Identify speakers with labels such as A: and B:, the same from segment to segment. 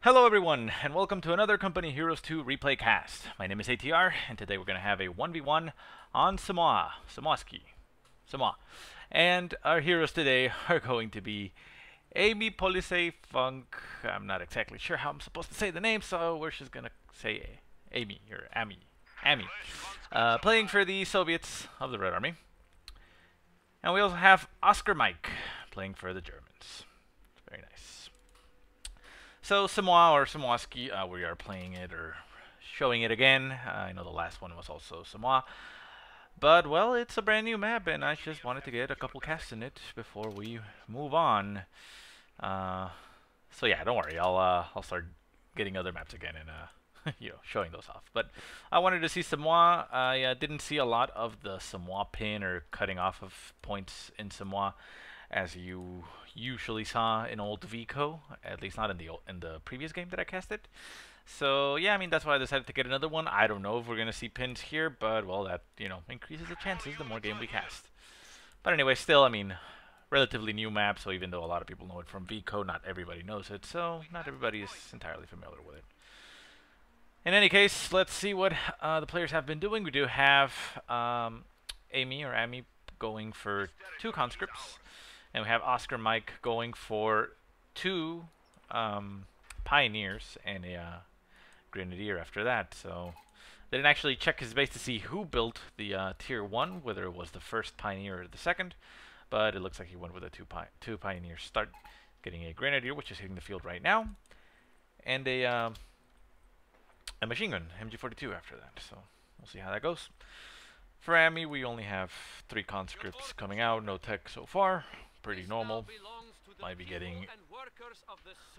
A: Hello everyone, and welcome to another Company Heroes 2 replay cast. My name is ATR, and today we're going to have a 1v1 on Semoskiy. And our heroes today are going to be AmiPolizeiFunk. I'm not exactly sure how I'm supposed to say the name, so we're just going to say Ami, or Ami. Playing for the Soviets of the Red Army. And we also have OskarMike playing for the Germans. Very nice. So Semoskiy, we are playing it or showing it again. I know the last one was also Semoskiy. But, well, it's a brand new map, and I just wanted to get a couple casts in it before we move on. So yeah, don't worry. I'll start getting other maps again and showing those off. But I wanted to see Semoskiy. I didn't see a lot of the Semoskiy pin or cutting off of points in Semoskiy, as you usually saw in old VCO, at least not in the previous game that I casted. So yeah, I mean, that's why I decided to get another one. I don't know if we're gonna see pins here, but well, that increases the chances the more game we cast. But anyway, still, I mean, relatively new map, so even though a lot of people know it from VCO, not everybody knows it, so not everybody is entirely familiar with it. In any case, let's see what the players have been doing. We do have Ami going for 2 conscripts. And we have OskarMike going for 2 pioneers and a grenadier after that. So they didn't actually check his base to see who built the tier 1, whether it was the first pioneer or the second. But it looks like he went with a 2 pioneers start, getting a grenadier, which is hitting the field right now, and a machine gun, MG42 after that. So we'll see how that goes. For Ami, we only have 3 conscripts coming out, no tech so far. Pretty normal. Might be getting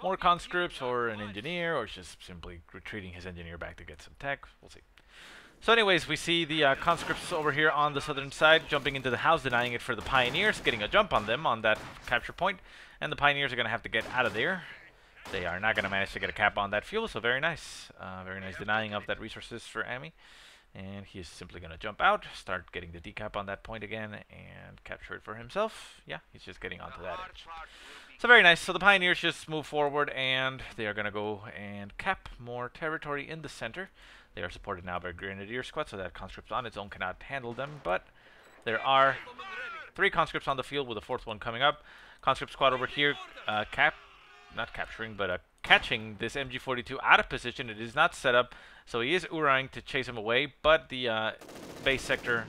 A: more conscripts or an engineer, or just simply retreating his engineer back to get some tech. We'll see. So anyways, we see the conscripts over here on the southern side jumping into the house, denying it for the pioneers, getting a jump on them on that capture point, and the pioneers are going to have to get out of there. They are not going to manage to get a cap on that fuel, so very nice. Very nice denying of that resources for Ami. And he's simply going to jump out, start getting the decap on that point again, and capture it for himself. Yeah, he's just getting onto that edge. So very nice. So the pioneers just move forward, and they are going to go and cap more territory in the center. They are supported now by Grenadier Squad, so that conscript on its own cannot handle them. But there are 3 conscripts on the field, with a 4th one coming up. Conscript Squad over here, catching this MG42 out of position. It is not set up, so he is Urang to chase him away, but the base sector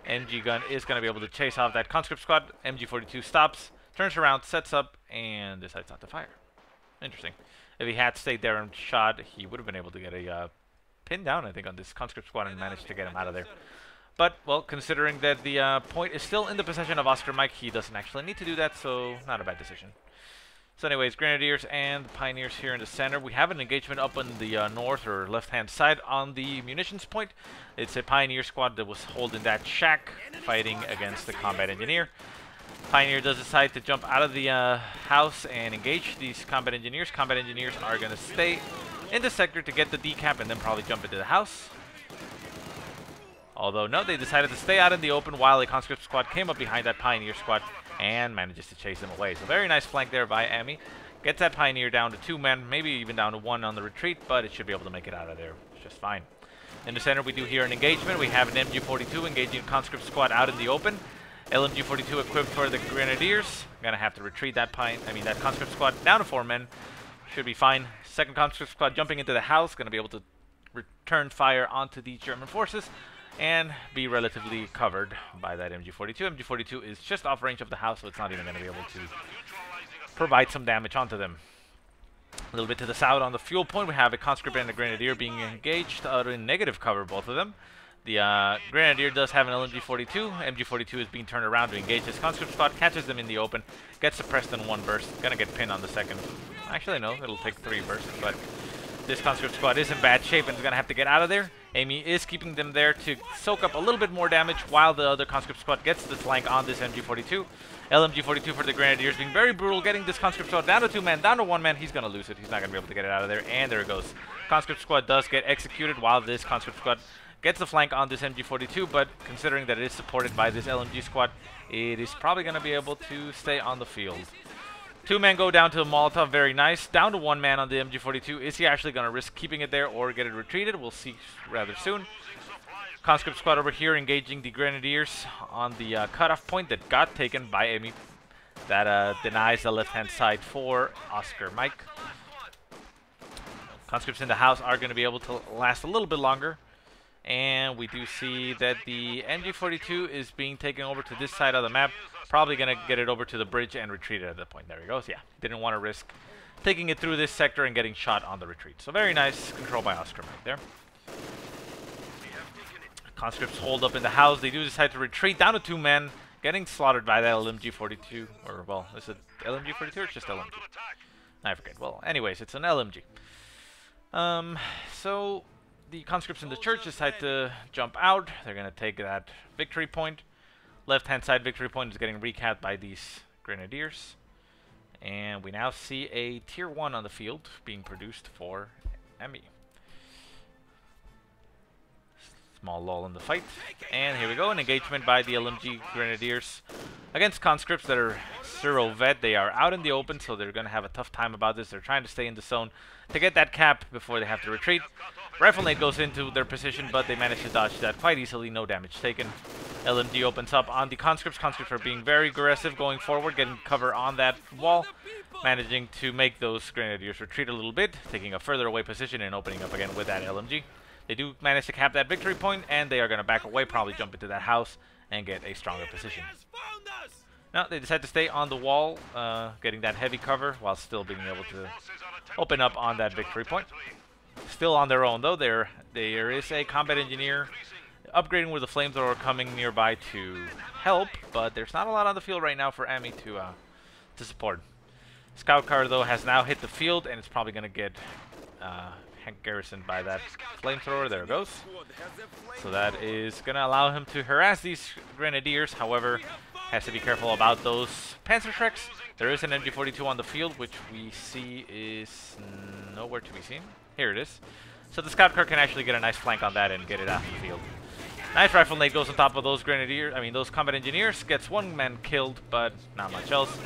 A: MG gun is going to be able to chase off that conscript squad. MG42 stops, turns around, sets up, and decides not to fire. Interesting. If he had stayed there and shot, he would have been able to get a pin down, I think, on this conscript squad and managed to get him out of there. But, well, considering that the point is still in the possession of OskarMike, he doesn't actually need to do that, so not a bad decision. So anyways, Grenadiers and Pioneers here in the center. We have an engagement up on the north or left-hand side on the munitions point. It's a Pioneer squad that was holding that shack, fighting against the Combat Engineer. Pioneer does decide to jump out of the house and engage these Combat Engineers. Combat Engineers are going to stay in the sector to get the decap and then probably jump into the house. Although, no, they decided to stay out in the open while a conscript squad came up behind that Pioneer squad and manages to chase them away. So very nice flank there by Ami. Gets that Pioneer down to 2 men, maybe even down to 1 on the retreat, but it should be able to make it out of there just fine. In the center, we do hear an engagement. We have an MG42 engaging conscript squad out in the open. LMG42 equipped for the Grenadiers. Gonna have to retreat that conscript squad down to 4 men. Should be fine. Second conscript squad jumping into the house, gonna be able to return fire onto the German forces and be relatively covered by that MG42. MG42 is just off range of the house, so it's not even going to be able to provide some damage onto them. A little bit to the south on the fuel point, we have a conscript and a grenadier being engaged out in negative cover, both of them. The grenadier does have an LMG42. MG42 is being turned around to engage his conscript squad, catches them in the open, gets suppressed in 1 burst, gonna get pinned on the second. Actually, no, it'll take 3 bursts, but this conscript squad is in bad shape and is gonna have to get out of there. Ami is keeping them there to soak up a little bit more damage while the other conscript squad gets the flank on this MG42. LMG42 for the Grenadiers being very brutal, getting this conscript squad down to 2 men, down to 1 man. He's going to lose it. He's not going to be able to get it out of there. And there it goes. Conscript squad does get executed while this conscript squad gets the flank on this MG42, but considering that it is supported by this LMG squad, it is probably going to be able to stay on the field. 2 men go down to the Molotov, very nice. Down to 1 man on the MG42. Is he actually going to risk keeping it there or get it retreated? We'll see rather soon. Conscript squad over here engaging the Grenadiers on the cutoff point that got taken by Ami. That denies the left-hand side for OskarMike. Conscripts in the house are going to be able to last a little bit longer. And we do see that the MG42 is being taken over to this side of the map. Probably going to get it over to the bridge and retreat it at that point. There he goes. Yeah, didn't want to risk taking it through this sector and getting shot on the retreat. So very nice control by OskarMike there. Conscripts hold up in the house. They do decide to retreat down to 2 men, getting slaughtered by that LMG-42. Or, well, is it LMG-42 or it's just LMG? I forget. Well, anyways, it's an LMG. So the conscripts in the church decide to jump out. They're going to take that victory point. Left-hand side victory point is getting recapped by these Grenadiers. And we now see a Tier 1 on the field being produced for Ami. Small lull in the fight. And here we go, an engagement by the LMG Grenadiers against conscripts that are zero vet. They are out in the open, so they're going to have a tough time about this. They're trying to stay in the zone to get that cap before they have to retreat. Rifle nade goes into their position, but they manage to dodge that quite easily. No damage taken. LMG opens up on the conscripts. Conscripts are being very aggressive going forward, getting cover on that wall, managing to make those Grenadiers retreat a little bit, taking a further away position and opening up again with that LMG. They do manage to cap that victory point, and they are going to back away, probably jump into that house and get a stronger position. Now, they decide to stay on the wall, getting that heavy cover while still being able to open up on that victory point. Still on their own, though. There is a combat engineer upgrading with a flamethrower coming nearby to help, but there's not a lot on the field right now for Ami to support. Scout car, though, has now hit the field, and it's probably going to get garrisoned by that flamethrower. There it goes. So that is going to allow him to harass these Grenadiers. However, has to be careful about those Panzerschrecks. There is an MG42 on the field, which we see is nowhere to be seen. Here it is. So the scout car can actually get a nice flank on that and get it out of the field. Nice rifle nade goes on top of those those combat engineers. Gets 1 man killed, but not much else.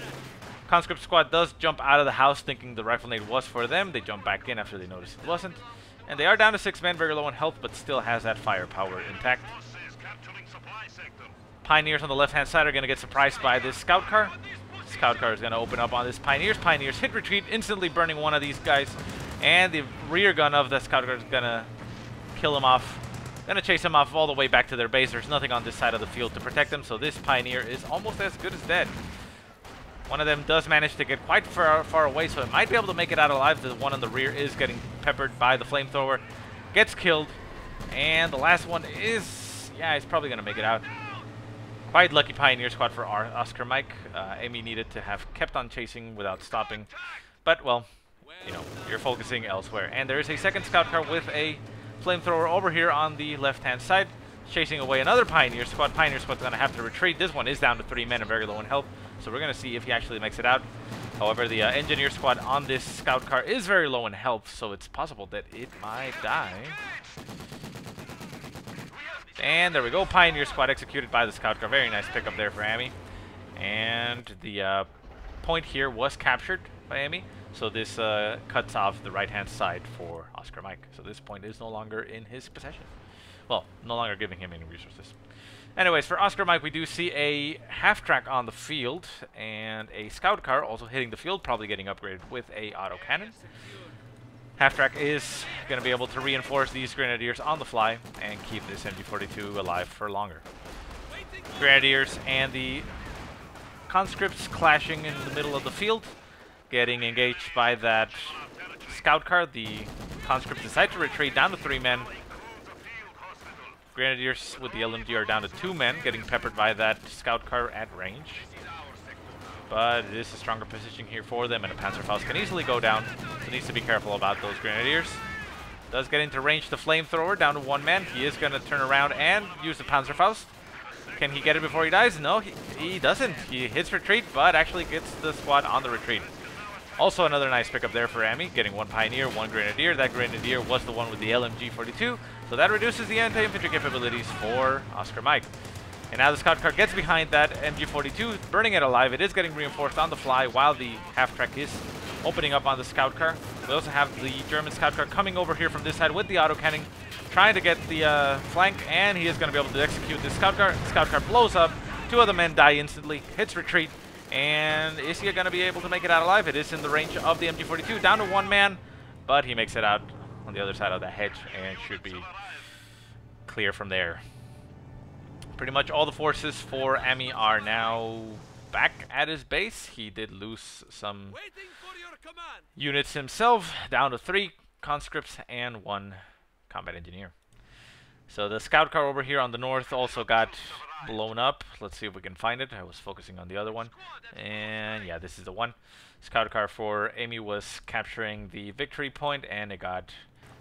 A: Conscript squad does jump out of the house thinking the rifle nade was for them. They jump back in after they notice it wasn't. And they are down to 6 men, very low in health, but still has that firepower intact. Pioneers on the left-hand side are going to get surprised by this scout car. Scout car is going to open up on this Pioneers. Pioneers hit retreat, instantly burning one of these guys. And the rear gun of the scout car is going to kill him off. Going to chase him off all the way back to their base. There's nothing on this side of the field to protect them, so this Pioneer is almost as good as dead. One of them does manage to get quite far away, so it might be able to make it out alive. The one on the rear is getting peppered by the flamethrower. Gets killed. And the last one is... yeah, he's probably going to make it out. Quite lucky Pioneer squad for our OskarMike. Ami needed to have kept on chasing without stopping. But, well, you know, you're focusing elsewhere. And there is a second scout car with a flamethrower over here on the left-hand side, chasing away another Pioneer squad. Pioneer squad's going to have to retreat. This one is down to 3 men and very low in health. So we're going to see if he actually makes it out. However, the engineer squad on this scout car is very low in health, so it's possible that it might die. And there we go. Pioneer squad executed by the scout car. Very nice pickup there for Ami. And the point here was captured by Ami. So this cuts off the right-hand side for OskarMike. So this point is no longer in his possession. Well, no longer giving him any resources. Anyways, for OskarMike, we do see a half-track on the field and a scout car also hitting the field, probably getting upgraded with a autocannon. Half-track is going to be able to reinforce these Grenadiers on the fly and keep this MG42 alive for longer. Grenadiers and the conscripts clashing in the middle of the field, getting engaged by that scout car. The conscripts decide to retreat down to 3 men. Grenadiers with the LMG are down to 2 men, getting peppered by that scout car at range. But it is a stronger position here for them, and a Panzerfaust can easily go down, so needs to be careful about those Grenadiers. Does get into range the flamethrower, down to 1 man. He is going to turn around and use the Panzerfaust. Can he get it before he dies? No, he doesn't. He hits retreat, but actually gets the squad on the retreat. Also another nice pickup there for Ami, getting 1 Pioneer, 1 Grenadier. That Grenadier was the one with the LMG-42, so that reduces the anti-infantry capabilities for OskarMike. And now the scout car gets behind that MG42, burning it alive. It is getting reinforced on the fly while the half-track is opening up on the scout car. We also have the German scout car coming over here from this side with the autocannon, trying to get the flank, and he is going to be able to execute this scout car. Scout car blows up. 2 of the men die instantly, hits retreat, and is he going to be able to make it out alive? It is in the range of the MG42, down to 1 man, but he makes it out on the other side of the hedge and should be clear from there. Pretty much all the forces for Ami are now back at his base. He did lose some units himself, down to 3 conscripts and 1 combat engineer. So the scout car over here on the north also got blown up. Let's see if we can find it. I was focusing on the other one. And yeah, this is the one. Scout car for Ami was capturing the victory point, and it got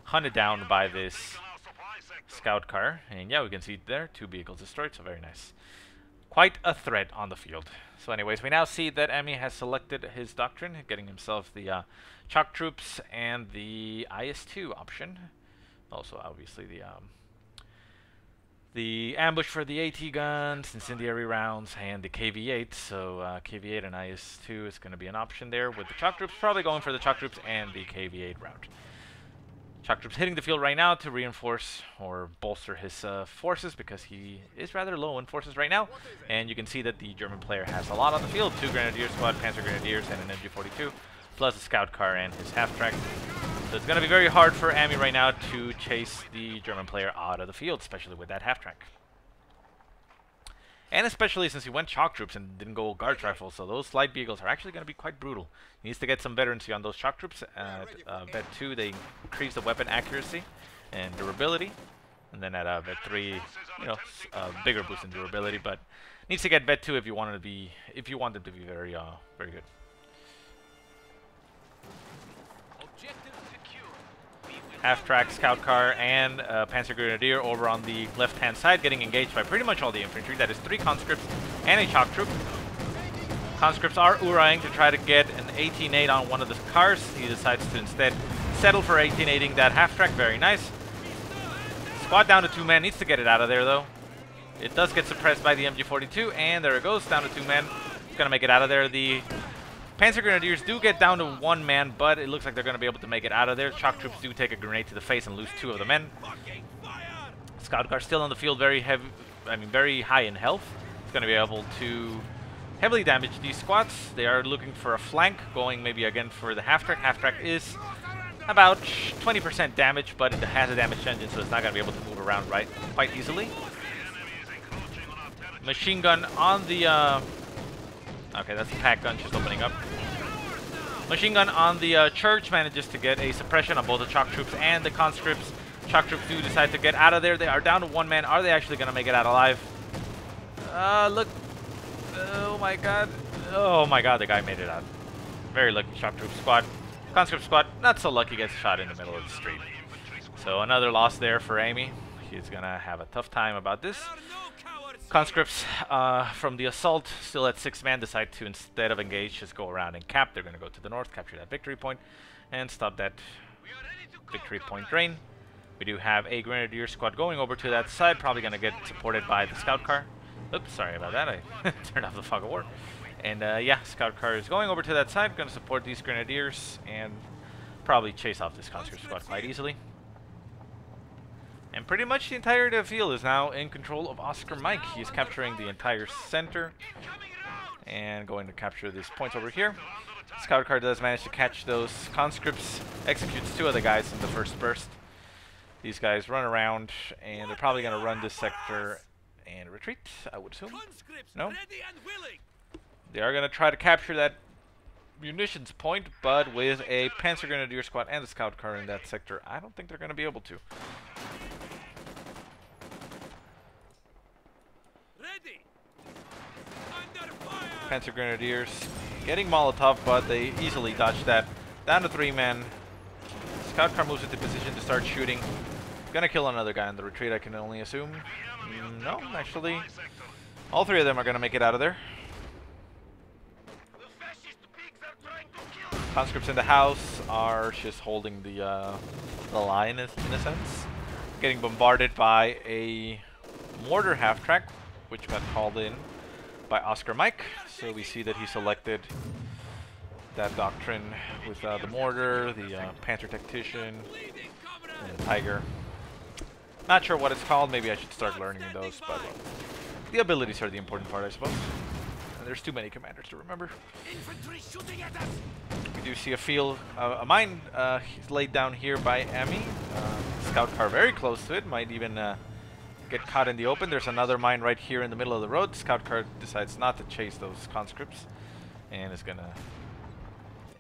A: hunted down by this scout car. And yeah, we can see there 2 vehicles destroyed, so very nice. Quite a threat on the field. So anyways, we now see that Ami has selected his doctrine, getting himself the shock troops and the IS-2 option. Also, obviously, the ambush for the AT guns, incendiary rounds, and the KV-8. So KV-8 and IS-2 is going to be an option there with the shock troops. Probably going for the shock troops and the KV-8 round. Shock troops hitting the field right now to reinforce or bolster his forces, because he is rather low in forces right now. And you can see that the German player has a lot on the field. 2 Grenadier Squad, Panzer Grenadiers, and an MG42, plus a scout car and his half-track. So it's going to be very hard for Ami right now to chase the German player out of the field, especially with that half-track. And especially since he went shock troops and didn't go guard rifles, so those light vehicles are actually going to be quite brutal. He needs to get some veterancy on those shock troops. At vet 2, they increase the weapon accuracy and durability, and then at vet 3, you know, bigger boost in durability. But needs to get vet 2 if you want them to be very, very good. Half-track, scout car, and Panzer Grenadier over on the left-hand side, getting engaged by pretty much all the infantry. That is 3 conscripts and a shock troop. Conscripts are Uraying to try to get an 18-8 on one of the cars. He decides to instead settle for 18-8ing that half-track. Very nice. Squad down to 2 men. Needs to get it out of there, though. It does get suppressed by the MG42, and there it goes, down to 2 men. It's going to make it out of there. The Panzer Grenadiers do get down to 1 man, but it looks like they're going to be able to make it out of there. Shock troops do take a grenade to the face and lose 2 of the men. Scout car still on the field, very high in health. It's going to be able to heavily damage these squads. They are looking for a flank, going maybe again for the half-track. Half-track is about 20% damage, but it has a damaged engine, so it's not going to be able to move around quite easily. Machine gun on the... okay, that's the pack gun just opening up. Machine gun on the church manages to get a suppression on both the shock troops and the conscripts. Shock troops do decide to get out of there. They are down to 1 man. Are they actually going to make it out alive? Look. Oh my god. Oh my god, the guy made it out. Very lucky shock troop squad. Conscript squad, not so lucky, gets shot in the middle of the street. So another loss there for Ami. He's going to have a tough time about this. Conscripts from the assault, still at 6 man, decide to, instead of engage, just go around and cap. They're going to go to the north, capture that victory point, and stop that victory point drain. We do have a Grenadier squad going over to that side, probably going to get supported by the scout car. Oops, sorry about that, I turned off the fog of war. And yeah, scout car is going over to that side, going to support these Grenadiers, and probably chase off this conscript squad quite easily. And pretty much the entirety of the field is now in control of OskarMike. He's capturing the entire center and going to capture these points over here. Scout car does manage to catch those conscripts, executes 2 of the guys in the first burst. These guys run around, and they're probably going to run this sector and retreat, I would assume. No? They are going to try to capture that munitions point, but with a Panzer Grenadier squad and a scout car in that sector, I don't think they're going to be able to. Panzer Grenadiers getting Molotov, but they easily dodged that. Down to 3 men. Scout car moves into position to start shooting. Gonna kill another guy in the retreat, I can only assume. No, actually, all 3 of them are gonna make it out of there. Conscripts in the house are just holding the line in a sense. Getting bombarded by a mortar half-track. which got called in by OskarMike. So we see that he selected that doctrine with the mortar, the Panther Tactician, and the Tiger. Not sure what it's called. Maybe I should start learning those, but the abilities are the important part, I suppose. And there's too many commanders to remember. We do see a mine laid down here by Ami. Scout car very close to it, might even get caught in the open. There's another mine right here in the middle of the road. Scout car decides not to chase those conscripts and is gonna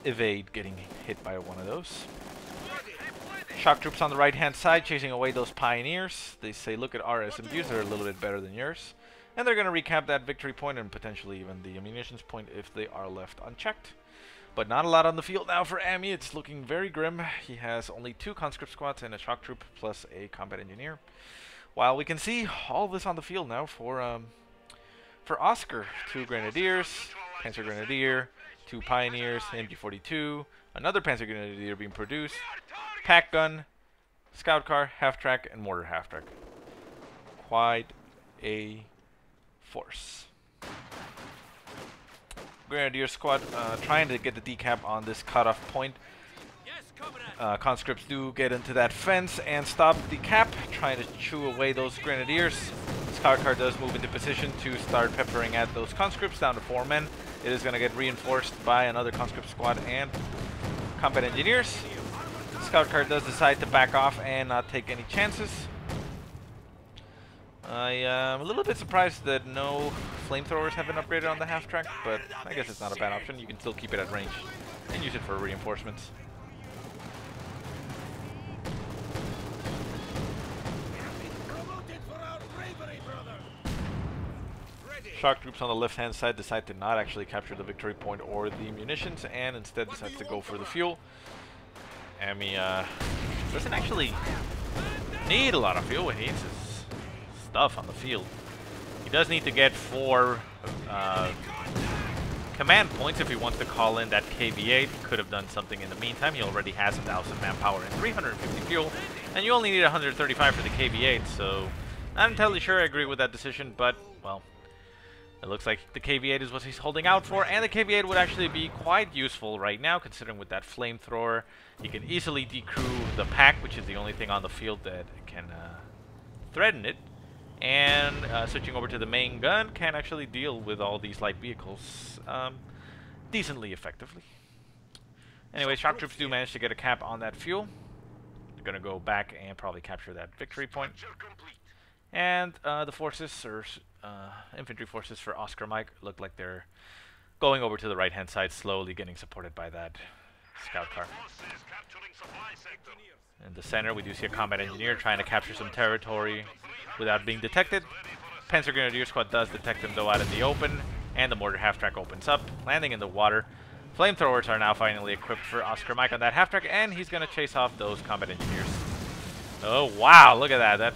A: evade getting hit by one of those. Shock troops on the right hand side chasing away those pioneers. They say, look at our SMGs, they're a little bit better than yours. And they're gonna recap that victory point and potentially even the munitions point if they are left unchecked. But not a lot on the field now for Ami. It's looking very grim. He has only 2 conscript squads and a shock troop plus a combat engineer. While we can see all this on the field now for Oskar. 2 grenadiers, Panzer Grenadier, 2 pioneers, MG42, another Panzer Grenadier being produced, pack gun, scout car, half track, and mortar half track. Quite a force. Grenadier squad trying to get the decap on this cutoff point. Conscripts do get into that fence and stop the cap, trying to chew away those grenadiers. Scout car does move into position to start peppering at those conscripts, down to 4 men. It is going to get reinforced by another conscript squad and combat engineers. Scout car does decide to back off and not take any chances. I am a little bit surprised that no flamethrowers have been upgraded on the half track, but I guess it's not a bad option. You can still keep it at range and use it for reinforcements. Shock troops on the left hand side decide to not actually capture the victory point or the munitions and instead decides to go for the fuel. Ami doesn't actually need a lot of fuel. He needs his stuff on the field. He does need to get 4 command points if he wants to call in that KV-8. He could have done something in the meantime. He already has 1,000 manpower and 350 fuel, and you only need 135 for the KV-8, so not entirely sure I agree with that decision, but, well, it looks like the KV-8 is what he's holding out for, and the KV-8 would actually be quite useful right now, considering with that flamethrower, he can easily decrew the pack, which is the only thing on the field that can threaten it. And switching over to the main gun can actually deal with all these light vehicles decently effectively. Anyway, shock troops do manage to get a cap on that fuel. They're going to go back and probably capture that victory point. And the forces, or infantry forces for OskarMike, look like they're going over to the right-hand side, slowly getting supported by that scout car. In the center, we do see a combat engineer trying to capture some territory without being detected. Panzer Grenadier Squad does detect him, though, out in the open, and the mortar half-track opens up, landing in the water. Flamethrowers are now finally equipped for OskarMike on that half-track, and he's going to chase off those combat engineers. Oh, wow, look at that. That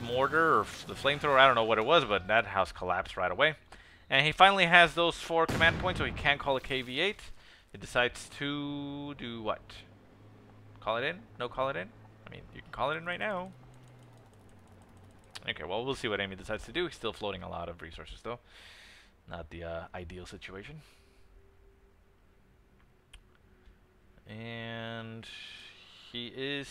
A: mortar, or the flamethrower, I don't know what it was, but that house collapsed right away. And he finally has those 4 command points, so he can call a KV-8. It decides to do what? Call it in? No call it in? I mean, you can call it in right now. Okay, well, we'll see what Ami decides to do. He's still floating a lot of resources, though. Not the ideal situation. And he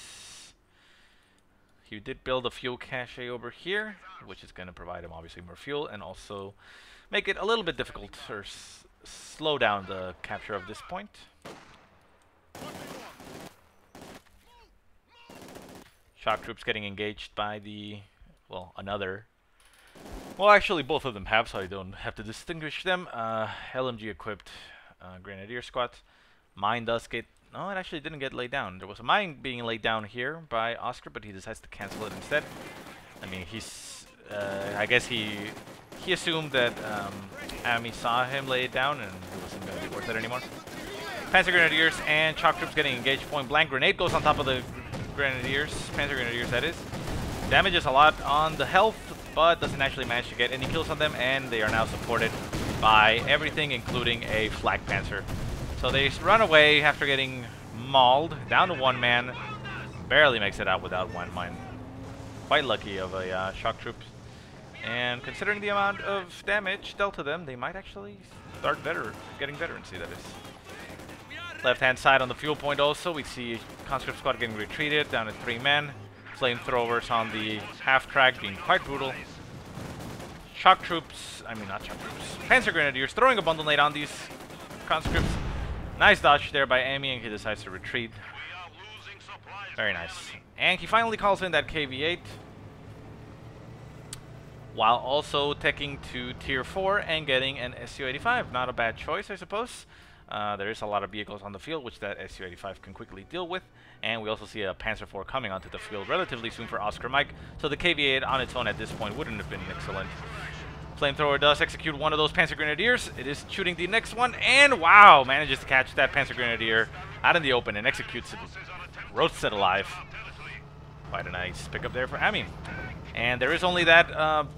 A: did build a fuel cache over here, which is going to provide him, obviously, more fuel, and also make it a little bit difficult, or slow down the capture of this point. Shock troops getting engaged by the, well, another. Well, actually, both of them have, so I don't have to distinguish them. LMG equipped Grenadier squad. Mine does get, no, it actually didn't get laid down. There was a mine being laid down here by Oskar, but he decides to cancel it instead. I mean, he's, I guess he assumed that Ami saw him lay it down and it wasn't going to be worth it anymore. Panzer Grenadiers and shock troops getting engaged point blank. Grenade goes on top of the Grenadiers, Panzer Grenadiers that is. Damages a lot on the health, but doesn't actually manage to get any kills on them, and they are now supported by everything, including a flak panzer. So they run away after getting mauled, down to 1 man. Barely makes it out without 1 mine. Quite lucky of a shock troop. And considering the amount of damage dealt to them, they might actually start getting veterancy, that is. Left-hand side on the fuel point also, we see Conscript Squad getting retreated down to 3 men. Flamethrowers on the half-track being quite brutal. Shock troops, not shock troops, Panzer Grenadiers throwing a bundle nade on these conscripts. Nice dodge there by Ami, and he decides to retreat. Very nice. And he finally calls in that KV-8, while also taking to Tier 4 and getting an Su-85. Not a bad choice, I suppose. There is a lot of vehicles on the field, which that Su-85 can quickly deal with. And we also see a Panzer IV coming onto the field relatively soon for OskarMike. So the KV-8 on its own at this point wouldn't have been excellent. Flamethrower does execute one of those Panzer Grenadiers. It is shooting the next one, and wow, manages to catch that Panzer Grenadier out in the open and executes it. Roasts it alive. Quite a nice pickup there for Ami. And there is only that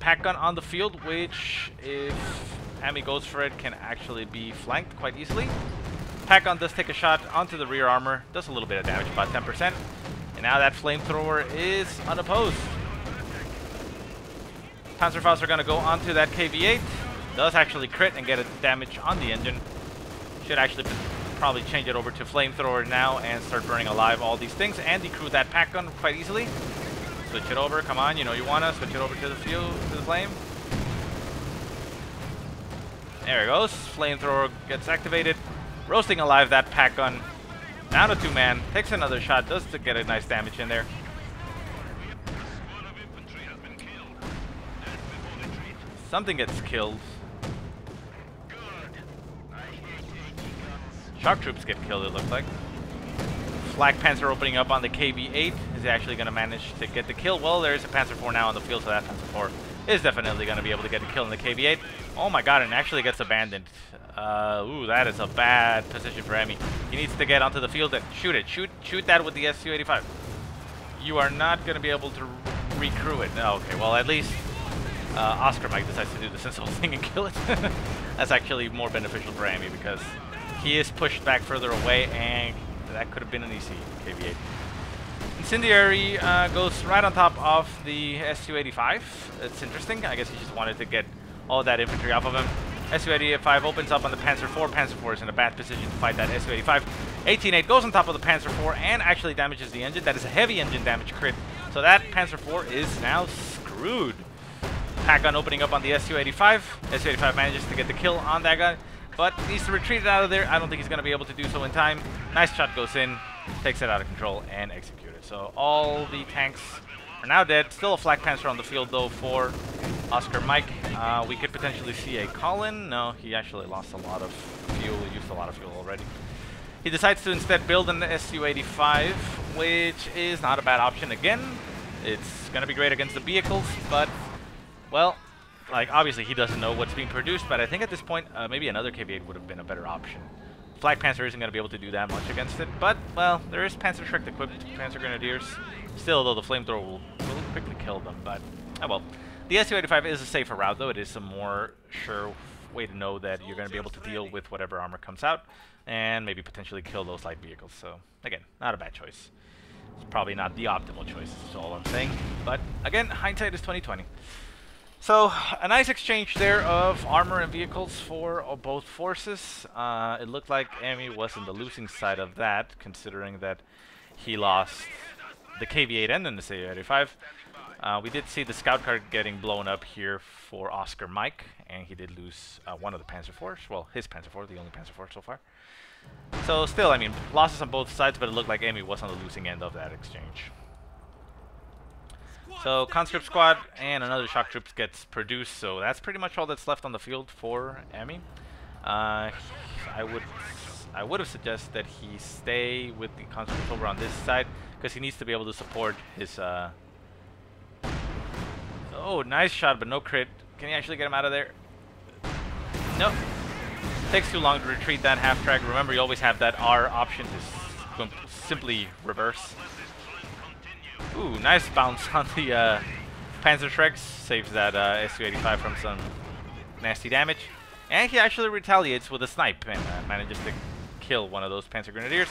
A: pack gun on the field, which, if Ami goes for it, can actually be flanked quite easily. Pack gun does take a shot onto the rear armor, does a little bit of damage, about 10%. And now that flamethrower is unopposed. Panzerfaust are going to go onto that KV-8. Does actually crit and get a damage on the engine. Should actually probably change it over to flamethrower now and start burning alive all these things and decrew that pack gun quite easily. Switch it over, come on, you know you want to switch it over to the fuel, to the flame. There it goes, flamethrower gets activated, roasting alive that pack gun. Down to 2 man, takes another shot, does get a nice damage in there. Something gets killed. Shock troops get killed, it looks like. Flak Panzer opening up on the KV-8. Is he actually going to manage to get the kill? Well, there is a Panzer IV now on the field, so that Panzer IV is definitely going to be able to get the kill in the KV-8. Oh my god, and actually gets abandoned. Ooh, that is a bad position for Ami. He needs to get onto the field and shoot it. Shoot that with the Su-85. You are not going to be able to recrew it. No, okay, well, at least OskarMike decides to do the sensible thing and kill it. That's actually more beneficial for Ami because he is pushed back further away, and that could have been an easy KV-8. Incendiary goes right on top of the Su-85. It's interesting. I guess he just wanted to get all of that infantry off of him. Su-85 opens up on the Panzer IV. Panzer IV is in a bad position to fight that Su-85. 18-8 goes on top of the Panzer IV and actually damages the engine. That is a heavy engine damage crit. So that Panzer IV is now screwed. Pack gun opening up on the Su-85. Su-85 manages to get the kill on that guy, but needs to retreat it out of there. I don't think he's going to be able to do so in time. Nice shot goes in, takes it out of control, and executes it. So all the tanks are now dead. Still a Flak Panzer on the field, though, for OskarMike. We could potentially see a call-in. No, he actually lost a lot of fuel. He used a lot of fuel already. He decides to instead build an Su-85, which is not a bad option. Again, it's going to be great against the vehicles, but, well, like, obviously he doesn't know what's being produced, but I think at this point, maybe another KV-8 would have been a better option. Flak Panzer isn't going to be able to do that much against it, but, well, there is Panzer Schreck equipped Panzer Grenadiers. Still, though, the flamethrower will quickly kill them, but, oh well. The Su-85 is a safer route, though. It is a more sure way to know that you're going to be able to deal with whatever armor comes out, and maybe potentially kill those light vehicles. So, again, not a bad choice. It's probably not the optimal choice, is all I'm saying. But, again, hindsight is 20/20. So, a nice exchange there of armor and vehicles for both forces. It looked like Ami was in the losing side of that, considering that he lost the KV-8 and then the Su-85. We did see the scout car getting blown up here for OskarMike, and he did lose one of the Panzer IVs. Well, his Panzer IV, the only Panzer IV so far. So still, I mean, losses on both sides, but it looked like Ami was on the losing end of that exchange. So conscript squad and another shock troops gets produced, so that's pretty much all that's left on the field for Ami. I would have suggested that he stay with the conscripts over on this side, because he needs to be able to support his oh, nice shot, but no crit. Can he actually get him out of there? Nope. Takes too long to retreat that half track. Remember, you always have that R option to simply reverse. Ooh, nice bounce on the Panzer Schrecks. Saves that Su-85 from some nasty damage. And he actually retaliates with a snipe and manages to kill one of those Panzer Grenadiers.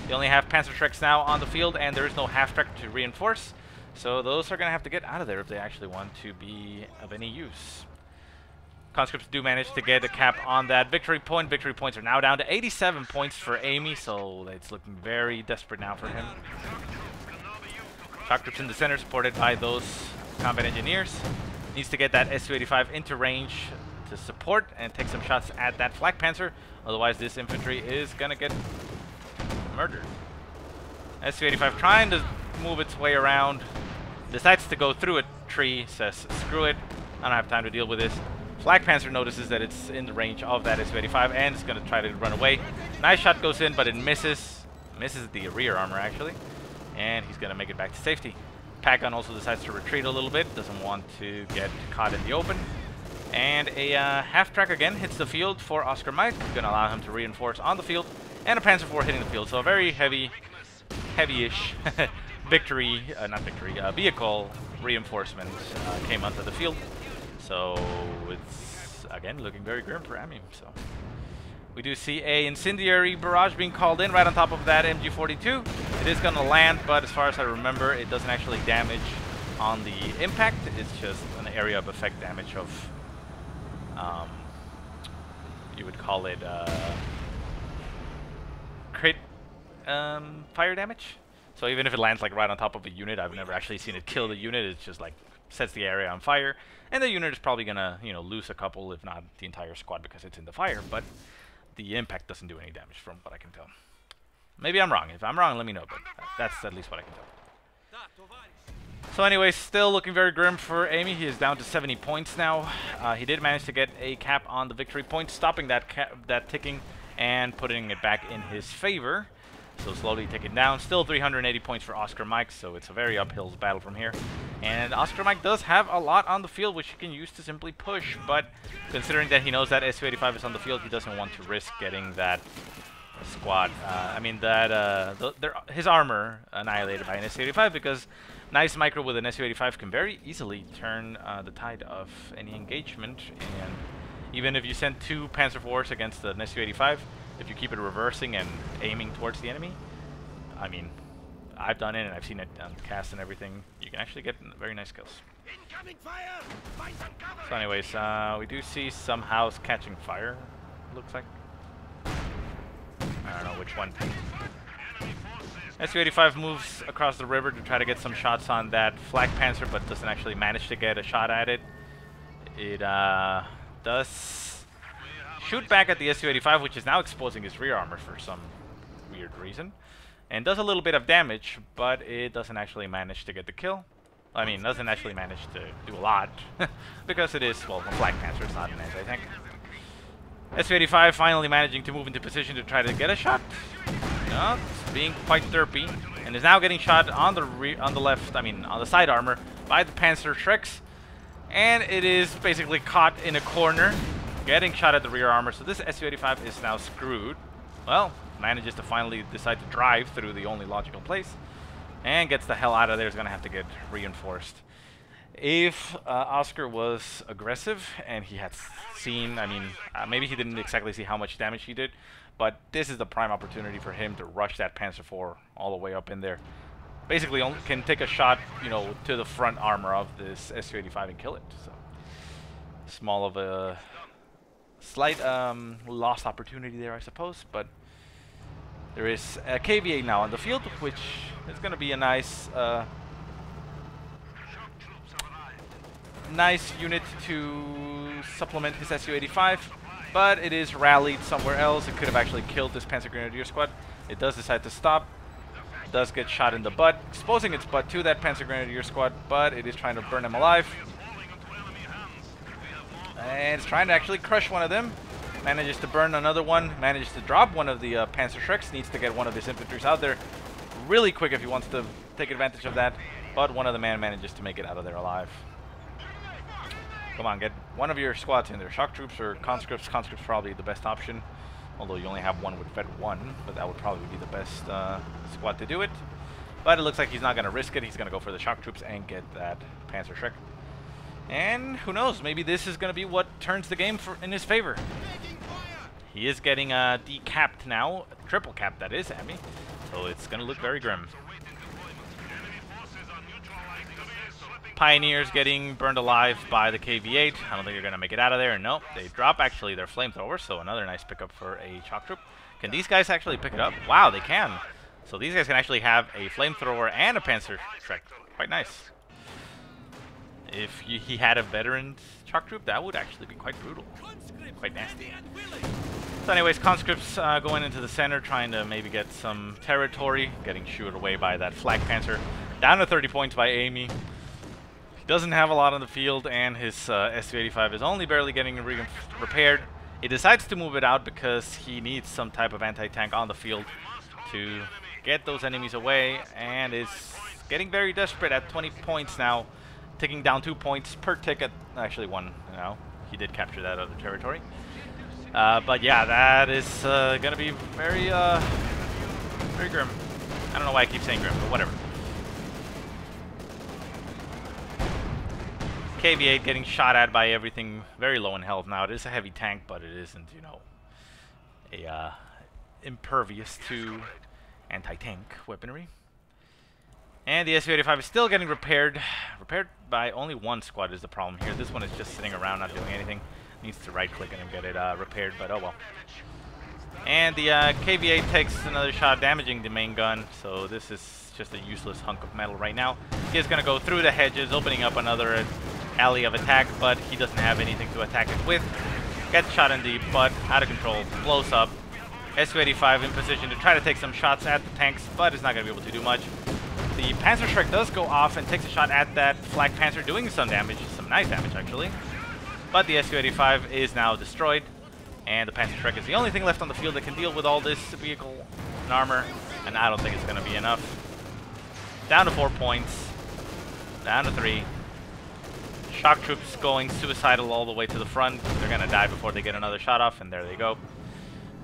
A: You only have Panzer Schrecks now on the field, and there is no half track to reinforce. So those are going to have to get out of there if they actually want to be of any use. Conscripts do manage to get a cap on that victory point. Victory points are now down to 87 points for Amy, so it's looking very desperate now for him. Shock troops in the center, supported by those combat engineers. Needs to get that Su-85 into range to support and take some shots at that flak panzer. Otherwise, this infantry is going to get murdered. Su-85 trying to move its way around. Decides to go through a tree, says, screw it, I don't have time to deal with this. Flak Panzer notices that it's in the range of that Su-85 and it's going to try to run away. Nice shot goes in, but it misses. Misses the rear armor, actually. And he's going to make it back to safety. Pack-Gun also decides to retreat a little bit. Doesn't want to get caught in the open. And a half-track again hits the field for OskarMike. Going to allow him to reinforce on the field. And a Panzer IV hitting the field. So a very heavy-ish victory, vehicle reinforcement came onto the field. So it's, again, looking very grim for Ami. So we do see a incendiary barrage being called in right on top of that MG42. It is going to land, but as far as I remember, it doesn't actually damage on the impact. It's just an area of effect damage of, you would call it crit fire damage. So even if it lands like right on top of a unit, I've never actually seen it kill the unit. It's just like sets the area on fire, and the unit is probably gonna, you know, lose a couple, if not the entire squad, because it's in the fire. But the impact doesn't do any damage, from what I can tell. Maybe I'm wrong. If I'm wrong, let me know. But that's at least what I can tell. So anyway, still looking very grim for Amy. He is down to 70 points now. He did manage to get a cap on the victory point, stopping that ticking and putting it back in his favor. So slowly take it down. Still 380 points for OskarMike, so it's a very uphill battle from here. And OskarMike does have a lot on the field, which he can use to simply push, but considering that he knows that Su-85 is on the field, he doesn't want to risk getting that squad, his armor annihilated by an Su-85, because nice micro with an Su-85 can very easily turn the tide of any engagement. And even if you send 2 Panzer IVs against the Su-85, if you keep it reversing and aiming towards the enemy, I mean, I've done it and I've seen it on cast and everything, you can actually get very nice kills. So anyways, we do see some house catching fire, looks like. I don't know which one. Su-85 moves across the river to try to get some shots on that flak panzer, but doesn't actually manage to get a shot at it. It does shoot back at the Su-85, which is now exposing his rear armor for some weird reason, and does a little bit of damage, but it doesn't actually manage to get the kill. I mean, doesn't actually manage to do a lot, because it is, well, a flak panzer, it's not an anti-tank. Su-85 finally managing to move into position to try to get a shot. No, it's being quite derpy, and is now getting shot on the left, I mean, on the side armor by the Panzer Shreks, and it is basically caught in a corner, getting shot at the rear armor. So this Su-85 is now screwed. Well, manages to finally decide to drive through the only logical place and gets the hell out of there. Is going to have to get reinforced. If Oskar was aggressive and he had seen, I mean, maybe he didn't exactly see how much damage he did, but this is the prime opportunity for him to rush that Panzer IV all the way up in there. Basically, only can take a shot, you know, to the front armor of this Su-85 and kill it. So small of a slight lost opportunity there, I suppose, but there is a KVA now on the field, which is going to be a nice nice unit to supplement his Su-85, but it is rallied somewhere else. It could have actually killed this Panzer Grenadier squad. It does decide to stop. It does get shot in the butt, exposing its butt to that Panzer Grenadier squad, but it is trying to burn him alive. And it's trying to actually crush one of them. Manages to burn another one. Manages to drop one of the Panzer Shreks. Needs to get one of his infantries out there really quick if he wants to take advantage of that. But one of the men manages to make it out of there alive. Come on, get one of your squads in there. Shock troops or conscripts. Conscripts probably the best option. Although you only have one with Fed 1. But that would probably be the best squad to do it. But it looks like he's not going to risk it. He's going to go for the shock troops and get that Panzer Shrek. And who knows, maybe this is going to be what turns the game in his favor. He is getting decapped now, triple cap that is, Ami. So it's going to look very grim. Pioneers getting burned alive by the KV-8. I don't think they're going to make it out of there. Nope, they drop actually their flamethrower, so another nice pickup for a shock troop. Can these guys actually pick it up? Wow, they can. So these guys can actually have a flamethrower and a Panzer Shrek. Quite nice. If he had a veteran shock troop, that would actually be quite brutal. Quite nasty. So anyways, conscripts going into the center, trying to maybe get some territory, getting shooed away by that Flak Panzer. Down to 30 points by Amy. He doesn't have a lot on the field, and his Su-85 is only barely getting repaired. He decides to move it out because he needs some type of anti-tank on the field to get those enemies away, and is getting very desperate at 20 points now, taking down 2 points per ticket. Actually 1 now. He did capture that other territory. But yeah, that is going to be very, very grim. I don't know why I keep saying grim, but whatever. KV-8 getting shot at by everything, very low in health now. It is a heavy tank, but it isn't, you know, a impervious to anti-tank weaponry. And the Su-85 is still getting repaired. Repaired by only 1 squad is the problem here. This one is just sitting around not doing anything. Needs to right-click and get it repaired, but oh well. And the KV-8 takes another shot, damaging the main gun. So this is just a useless hunk of metal right now. He is going to go through the hedges, opening up another alley of attack, but he doesn't have anything to attack it with. Gets shot in the butt, out of control, blows up. Su-85 in position to try to take some shots at the tanks, but is not going to be able to do much. The Panzer Shrek does go off and takes a shot at that Flak Panzer, doing some damage, some nice damage actually. But the Su-85 is now destroyed, and the Panzer Shrek is the only thing left on the field that can deal with all this vehicle and armor, and I don't think it's going to be enough. Down to 4 points, down to 3. Shock troops going suicidal all the way to the front. They're going to die before they get another shot off, and there they go.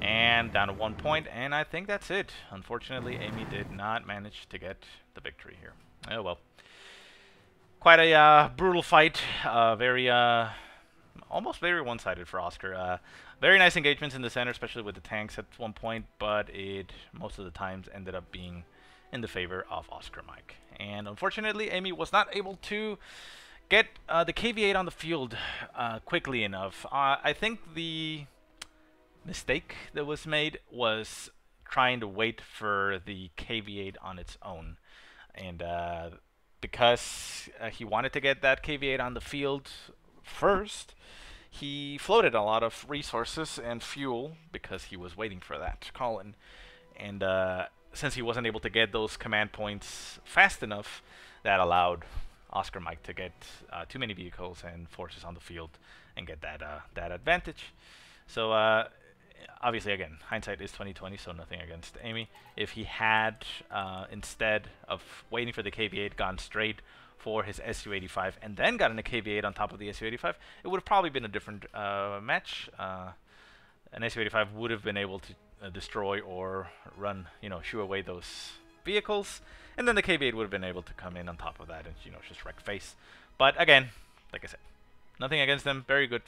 A: And down to 1 point, and I think that's it. Unfortunately, Amy did not manage to get the victory here. Oh well. Quite a brutal fight. Very, almost very one-sided for Oskar. Very nice engagements in the center, especially with the tanks at one point, but it most of the times ended up being in the favor of OskarMike. And unfortunately, Amy was not able to get the KV-8 on the field quickly enough. I think the mistake that was made was trying to wait for the KV-8 on its own, and because he wanted to get that KV-8 on the field first, he floated a lot of resources and fuel because he was waiting for that call in, and since he wasn't able to get those command points fast enough, that allowed OskarMike to get too many vehicles and forces on the field and get that that advantage. So obviously, again, hindsight is 20/20, so nothing against Amy. If he had, instead of waiting for the KV-8, gone straight for his Su-85 and then gotten a KV-8 on top of the Su-85, it would have probably been a different match. An Su-85 would have been able to destroy or run, you know, shoo away those vehicles, and then the KV-8 would have been able to come in on top of that and, you know, just wreck face. But again, like I said, nothing against them. Very good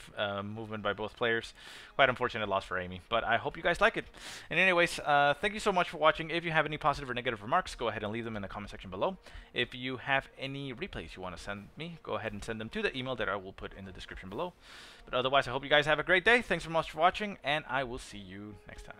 A: movement by both players. Quite unfortunate loss for Amy, but I hope you guys like it. And anyways, thank you so much for watching. If you have any positive or negative remarks, go ahead and leave them in the comment section below. If you have any replays you want to send me, go ahead and send them to the email that I will put in the description below. But otherwise, I hope you guys have a great day. Thanks so much for watching, and I will see you next time.